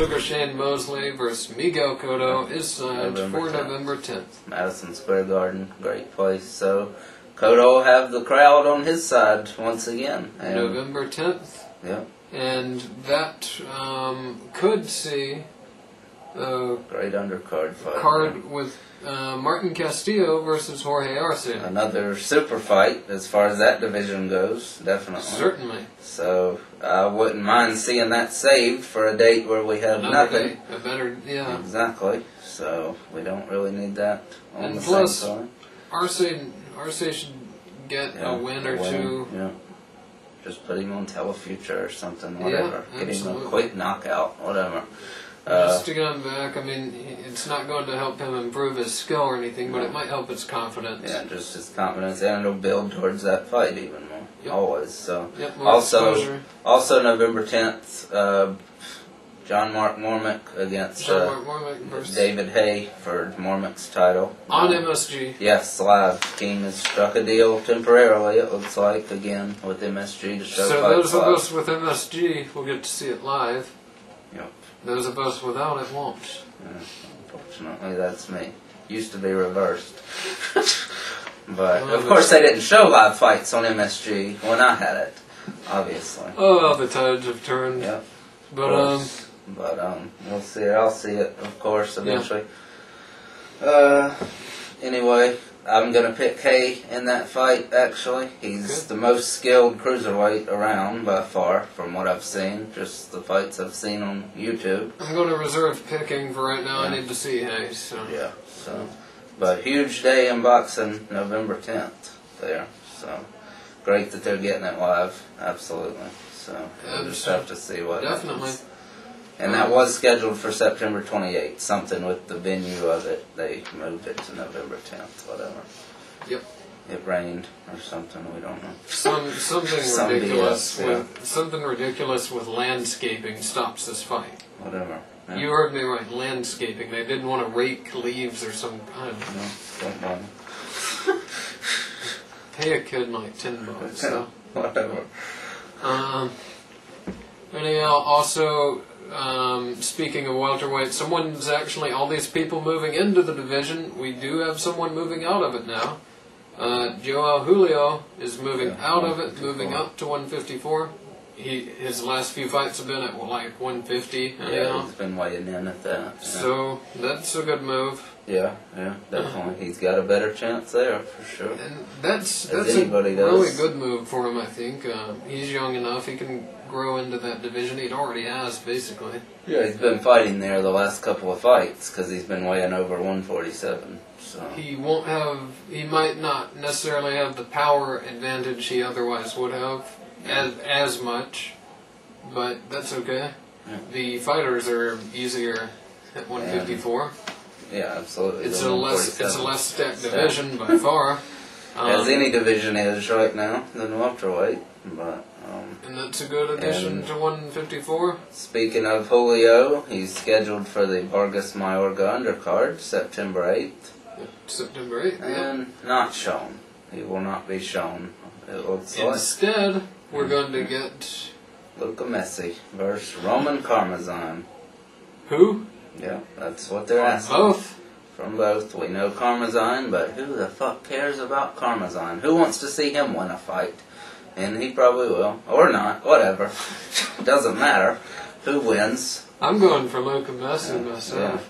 Sugar Shane Mosley versus Miguel Cotto is signed for November 10th. Madison Square Garden, great place. So Cotto will have the crowd on his side once again. And November 10th. Yeah. And that could see a great undercard fight. Card with Martin Castillo versus Jorge Arce. Another super fight as far as that division goes, definitely. Certainly. So I wouldn't mind seeing that saved for a date where we have nothing. A better, yeah. Exactly. So we don't really need that on and the plus, same time. Arce should get a win or two. Yeah. Just put him on Telefuture or something, whatever. Yeah, get him a quick knockout, whatever. Just to get him back, I mean, it's not going to help him improve his skill or anything, but it might help his confidence. Yeah, just his confidence, and it'll build towards that fight even more. Yep. Always. So more exposure. Also November 10th, John Mark Mormeck against David Haye for Mormeck's title. On MSG. Yes, live. King has struck a deal temporarily, it looks like, again, with MSG to show so fights those of us with MSG will get to see it live. Yep. Those of us without it won't. Unfortunately, that's me. Used to be reversed. But, of course, they didn't show live fights on MSG when I had it, obviously. Oh, the tides have turned. Yep. But, we'll see. I'll see it, of course, eventually. Anyway, I'm going to pick Haye in that fight, actually. He's the most skilled cruiserweight around, by far, from what I've seen. Just the fights I've seen on YouTube. I'm going to reserve picking for right now. I need to see Haye, so... Yeah, so... But huge day in boxing, November 10th there. So, great that they're getting it live, absolutely. So, we'll just have to see what happens. And that was scheduled for September 28th. Something with the venue of it, they moved it to November 10th, whatever. Yep. It rained or something, we don't know. Something ridiculous. Something ridiculous with landscaping stops this fight. Whatever. Yeah. You heard me right, landscaping. They didn't want to rake leaves or some kind of... No, don't bother. Pay a kid like $10, so... Whatever. Anyhow, also, speaking of welterweight, someone's actually, all these people moving into the division, we do have someone moving out of it now. Joao Julio is moving out of it, moving up to 154. His last few fights have been at like 150. Yeah, he's been weighing in at that. Yeah. So that's a good move. Yeah, definitely. He's got a better chance there for sure. And that's a really good move for him, I think. He's young enough; he can grow into that division. He already has, basically. Yeah, he's been fighting there the last couple of fights because he's been weighing over 147. So he won't have. He might not necessarily have the power advantage he otherwise would have. As much, but that's okay. Yeah. The fighters are easier at 154. Yeah, absolutely. It's a less stacked division by far. As any division is right now than welterweight, but and that's a good addition to 154. Speaking of Julio, he's scheduled for the Vargas Mayorga undercard September 8th. September 8th. And not shown. He will not be shown. It looks Instead, we're going to get Luca Messi versus Roman Karmazin. Who? Yeah, that's what they're asking. Both? From both. We know Karmazin, but who the fuck cares about Karmazin? Who wants to see him win a fight? And he probably will. Or not. Whatever. Doesn't matter. Who wins? I'm going for Luca Messi myself.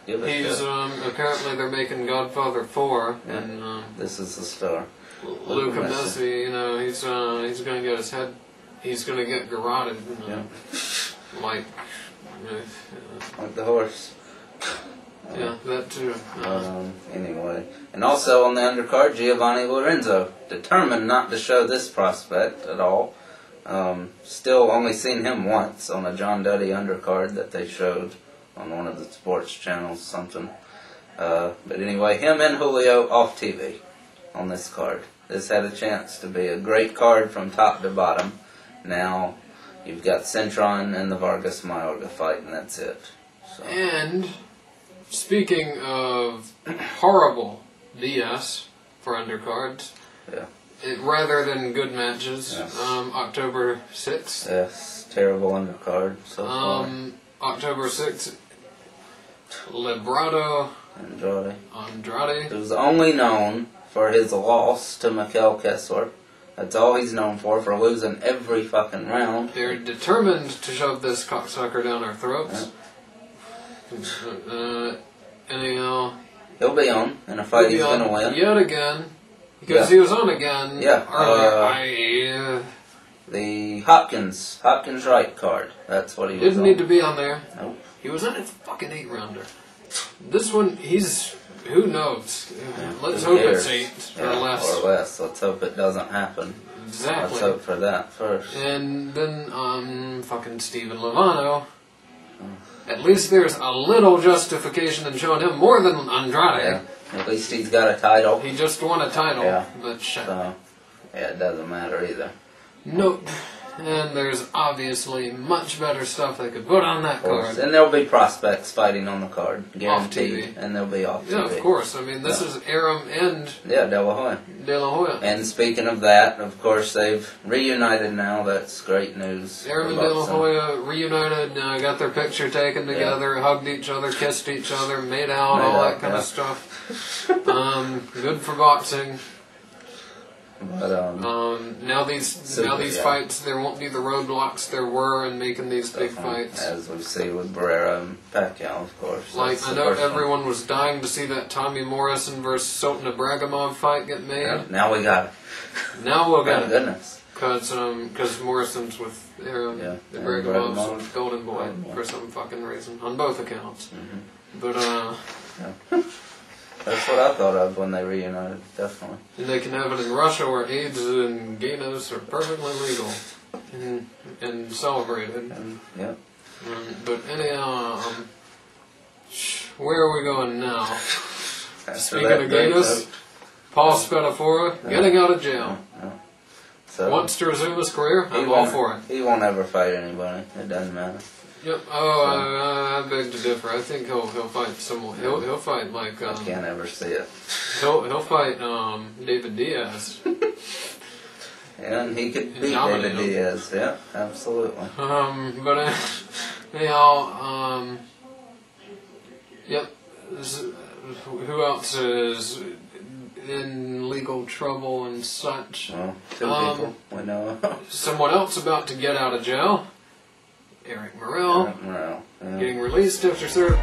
He's apparently they're making Godfather 4, and this is the star. Luca Messi, you know, he's going to get his head, he's going to get garroted, like the horse. Yeah, that too. Anyway, and also on the undercard, Giovanni Lorenzo, determined not to show this prospect at all. Still only seen him once on a John Duddy undercard that they showed on one of the sports channels, something. But anyway, him and Julio off TV on this card. This had a chance to be a great card from top to bottom. Now you've got Centron and the Vargas Mayorga fight, and that's it. So. And speaking of horrible BS for undercards, rather than good matches. Yes. October 6th. Yes, terrible undercard so far. October 6th, Librado Andrade. He was only known for his loss to Mikkel Kessler. That's all he's known for losing every fucking round. They're determined to shove this cocksucker down our throats. Anyhow, he'll be on in a fight he's going to win. Yet again. Because he was on again earlier. The Hopkins right card. That's what he was Didn't on. need to be on there. Nope. He was on a fucking 8-rounder. This one, who knows? Let's hope it's 8 or less. Or less. Let's hope it doesn't happen. Exactly. Let's hope for that first. And then, fucking Steven Lovano. At least there's a little justification in showing him more than Andrade. Yeah. At least he's got a title. He just won a title. Yeah. But shit. So, it doesn't matter either. Nope. And there's obviously much better stuff they could put on that card. And there'll be prospects fighting on the card, guaranteed. Off TV. And they'll be off TV. Yeah, of course. I mean, this is Arum and De La Hoya. De La Hoya. And speaking of that, of course, they've reunited now. That's great news. Arum and De La Hoya reunited, got their picture taken together, hugged each other, kissed each other, made out, all that kind of stuff. Good for boxing. But, now these fights, there won't be the roadblocks there were in making these big fights. As we see with Barrera and Pacquiao, of course. Like, I know everyone was dying to see that Tommy Morrison versus Sultan Ibragimov fight get made. Yeah, now we got it. Now we'll get it. Goodness. Because Morrison's with Ibragimov's with Golden Boy for some fucking reason, on both accounts. Mm-hmm. But, that's what I thought of when they reunited, definitely. And they can have it in Russia where AIDS and gayness are perfectly legal and celebrated. Yep. But anyhow, where are we going now? Speaking of gayness, Paul Spadafora getting out of jail. So wants to resume his career. I'm all for it. He won't ever fight anybody. It doesn't matter. Yep. I beg to differ. I think he'll fight someone. He'll fight like. I can't ever see it. He'll fight David Diaz. And he could beat David Diaz. Yeah, absolutely. But anyhow, yep. Who else is in legal trouble and such? Well, 2 people we know of. Someone else about to get out of jail. Eric Morrell. Yeah. Getting released after service.